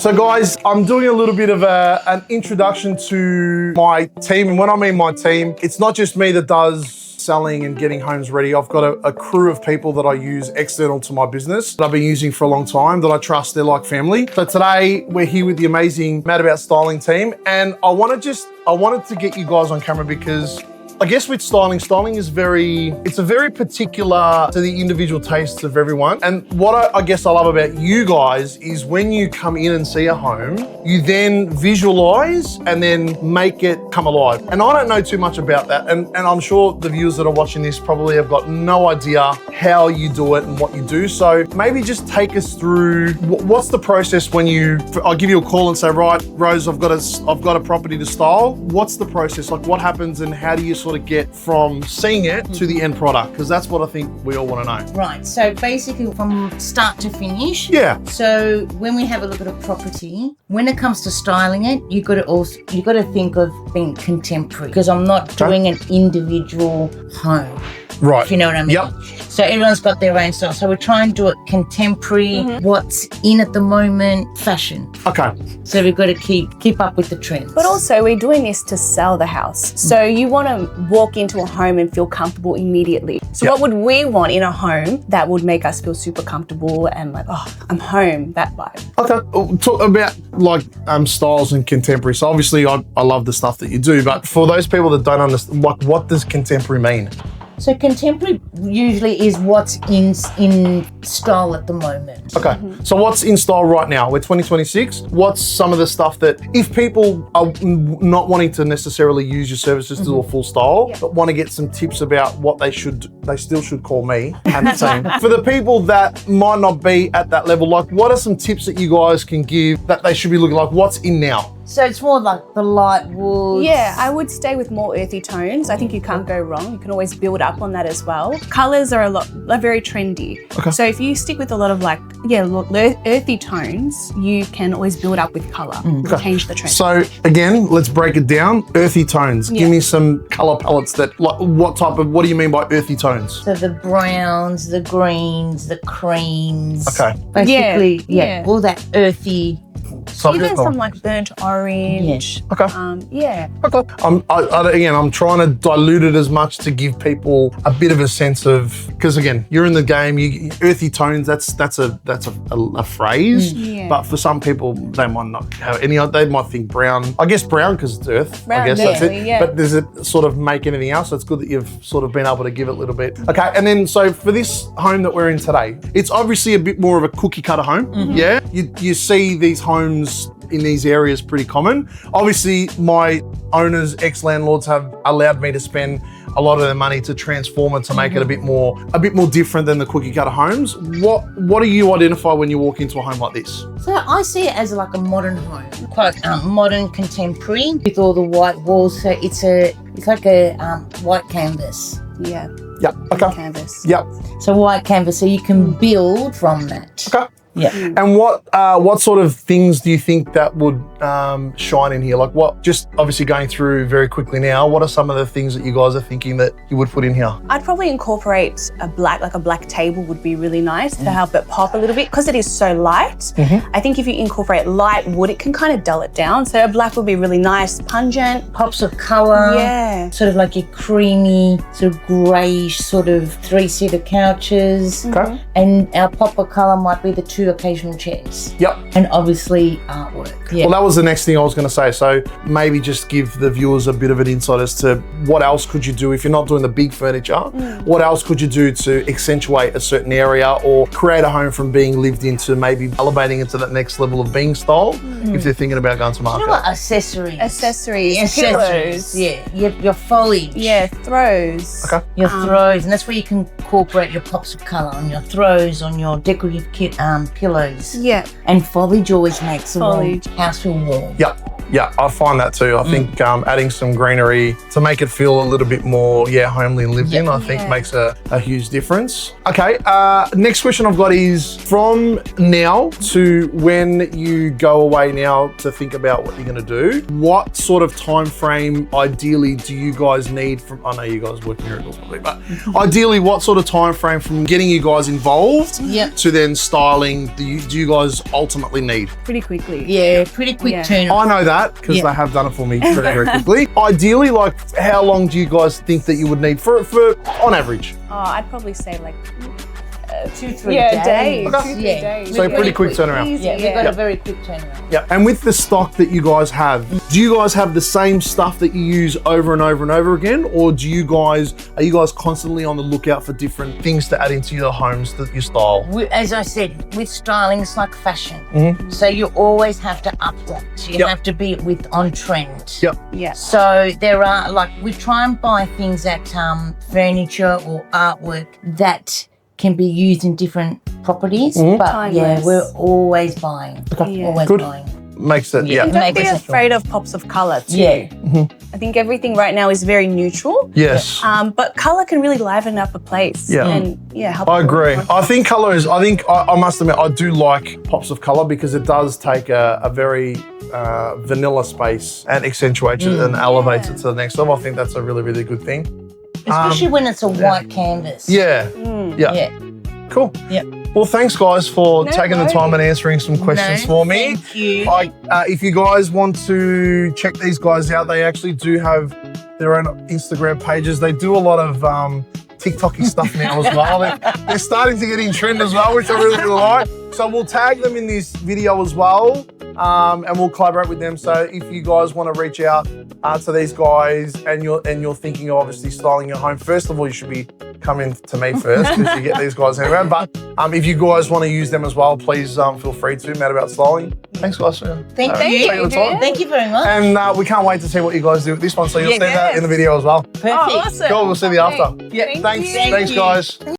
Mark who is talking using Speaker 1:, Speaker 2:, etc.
Speaker 1: So guys, I'm doing a little bit of an introduction to my team. And when I mean my team, it's not just me that does selling and getting homes ready. I've got a crew of people that I use external to my business that I've been using for a long time, that I trust. They're like family. So today we're here with the amazing Mad About Styling team. And I wanted to get you guys on camera because I guess with styling is it's a very particular to the individual tastes of everyone. And what I guess I love about you guys is when you come in and see a home, you then visualize and then make it come alive. And I don't know too much about that. And I'm sure the viewers that are watching this probably have got no idea how you do it and what you do. So maybe just take us through what's the process when I'll give you a call and say, right, Rose, I've got a property to style. What's the process? Like what happens and how do you sort of get from seeing it to the end product? Because that's what I think we all want to know.
Speaker 2: Right, so basically from start to finish.
Speaker 1: Yeah.
Speaker 2: So when we have a look at a property, when it comes to styling it, you got to think of being contemporary, because I'm not doing an individual home.
Speaker 1: Right.
Speaker 2: If you know what I mean?
Speaker 1: Yep.
Speaker 2: So everyone's got their own style. So we're trying to do it contemporary, what's in at the moment, fashion.
Speaker 1: Okay.
Speaker 2: So we've got to keep up with the trends.
Speaker 3: But also we're doing this to sell the house. So you want to walk into a home and feel comfortable immediately. So what would we want in a home that would make us feel super comfortable and like, oh, I'm home, that vibe.
Speaker 1: Okay. Talk about like styles and contemporary. So obviously I love the stuff that you do, but for those people that don't understand, like what does contemporary mean?
Speaker 2: So contemporary usually is what's in style at the moment.
Speaker 1: Okay, so what's in style right now? We're 2026. What's some of the stuff that, if people are not wanting to necessarily use your services to do a full style, but want to get some tips about what they still should call me and the team. For the people that might not be at that level, like what are some tips that you guys can give that they should be looking like? What's in now?
Speaker 2: So it's more like the light woods.
Speaker 3: Yeah, I would stay with more earthy tones. I think you can't go wrong. You can always build up on that as well. Colors are very trendy.
Speaker 1: Okay.
Speaker 3: So if you stick with a lot of earthy tones, you can always build up with color. Change the trend.
Speaker 1: So again, let's break it down. Earthy tones. Give me some color palettes that, like, what do you mean by earthy tones?
Speaker 2: So the browns, the greens, the creams.
Speaker 1: Okay.
Speaker 2: Basically, all that earthy.
Speaker 3: Even some like burnt orange.
Speaker 1: Okay. Okay. I'm trying to dilute it as much to give people a bit of a sense of, because again, you're in the game. Earthy tones. That's a phrase.
Speaker 3: Yeah.
Speaker 1: But for some people, they might not have any. They might think brown. I guess brown because it's earth.
Speaker 3: Brown,
Speaker 1: I guess that's it.
Speaker 3: yeah.
Speaker 1: But does it sort of make anything else? So it's good that you've sort of been able to give it a little bit. Okay. And then so for this home that we're in today, it's obviously a bit more of a cookie cutter home. Yeah. You see these homes in these areas pretty common. Obviously, my owners, ex-landlords have allowed me to spend a lot of their money to transform it to make it a bit more different than the cookie cutter homes. What do you identify when you walk into a home like this?
Speaker 2: So I see it as like a modern home, quite modern, contemporary, with all the white walls. So it's like a white canvas.
Speaker 3: Yeah.
Speaker 1: Yep. Okay.
Speaker 3: Canvas.
Speaker 1: Yep.
Speaker 2: So white canvas, so you can build from that.
Speaker 1: Okay.
Speaker 2: Yeah.
Speaker 1: And what sort of things do you think that would shine in here? Like what, just obviously going through very quickly now, what are some of the things that you guys are thinking that you would put in here?
Speaker 3: I'd probably incorporate a black table would be really nice to help it pop a little bit because it is so light. I think if you incorporate light wood, it can kind of dull it down. So a black would be really nice, pungent.
Speaker 2: Pops of colour.
Speaker 3: Yeah.
Speaker 2: Sort of like your creamy, sort of greyish sort of three-seater couches.
Speaker 1: Okay.
Speaker 2: And our pop of colour might be the two occasional chairs.
Speaker 1: Yep.
Speaker 2: And obviously artwork. Yeah.
Speaker 1: Well, that was the next thing I was going to say. So maybe just give the viewers a bit of an insight as to what else could you do if you're not doing the big furniture. What else could you do to accentuate a certain area or create a home from being lived into maybe elevating it to that next level of being style if they're thinking about going to market?
Speaker 2: You know what? Accessories.
Speaker 3: Pillows.
Speaker 2: Yeah. Your foliage.
Speaker 3: Yeah, throws.
Speaker 1: Okay.
Speaker 2: Your throws, and that's where you can incorporate your pops of colour on your throws, on your decorative pillows.
Speaker 3: Yeah.
Speaker 2: And foliage always makes the
Speaker 3: Foliage.
Speaker 2: house feel warm.
Speaker 1: Yep. Yeah, I find that too. I think adding some greenery to make it feel a little bit more, homely and lived in, I think makes a huge difference. Okay, next question I've got is from now to when you go away now to think about what you're going to do, what sort of time frame ideally do you guys need from, I know you guys work miracles probably, but ideally what sort of time frame from getting you guys involved to then styling do you guys ultimately need?
Speaker 3: Pretty quickly.
Speaker 2: Yeah, pretty quick turnaround.
Speaker 1: I know that because they have done it for me very, very quickly. Ideally, like how long do you guys think that you would need for on average?
Speaker 3: Oh, I'd probably say like
Speaker 2: 2-3
Speaker 3: days.
Speaker 2: days.
Speaker 3: 2-3 days.
Speaker 1: So pretty quick turnaround.
Speaker 3: Easy,
Speaker 2: Yeah, we've got a very quick turnaround.
Speaker 1: Yeah, and with the stock that you guys have, do you guys have the same stuff that you use over and over and over again, or are you guys constantly on the lookout for different things to add into your homes that you style?
Speaker 2: As I said, with styling, it's like fashion. So you always have to update. You have to be on trend.
Speaker 1: Yep.
Speaker 3: Yeah.
Speaker 2: So there are, like, we try and buy things at furniture or artwork that can be used in different properties, but
Speaker 3: Timeless.
Speaker 2: we're always buying.
Speaker 3: Yeah.
Speaker 2: Always
Speaker 1: Good.
Speaker 2: buying.
Speaker 1: Makes it,
Speaker 2: Yeah.
Speaker 3: Don't be
Speaker 2: Makes it
Speaker 3: afraid of pops of color too.
Speaker 2: Yeah.
Speaker 3: I think everything right now is very neutral.
Speaker 1: Yes.
Speaker 3: But color can really liven up a place.
Speaker 1: Yeah.
Speaker 3: And help.
Speaker 1: I agree. I think colour is, I must admit, I do like pops of colour because it does take a very vanilla space and accentuates it and elevates it to the next level. I think that's a really, really good thing.
Speaker 2: Especially when it's a white canvas.
Speaker 1: Yeah.
Speaker 2: Yeah.
Speaker 1: Cool.
Speaker 2: Yeah.
Speaker 1: Well, thanks guys for taking the time and answering some questions for me.
Speaker 2: Thank you.
Speaker 1: If you guys want to check these guys out, they actually do have their own Instagram pages. They do a lot of TikTok-y stuff now as well. They're starting to get in trend as well, which I really, really like. So we'll tag them in this video as well, and we'll collaborate with them. So if you guys want to reach out to these guys and you're thinking of obviously styling your home, first of all, you should be coming to me first because you get these guys around. But if you guys want to use them as well, please feel free to. Mad About Styling. Thanks, guys.
Speaker 2: Thank you.
Speaker 1: taking the time.
Speaker 2: Thank you very much.
Speaker 1: And we can't wait to see what you guys do with this one. So you'll see that in the video as well.
Speaker 2: Perfect.
Speaker 3: Oh, awesome.
Speaker 1: Cool. We'll see you after.
Speaker 2: Yeah.
Speaker 1: Thanks,
Speaker 2: Thank you.
Speaker 1: guys.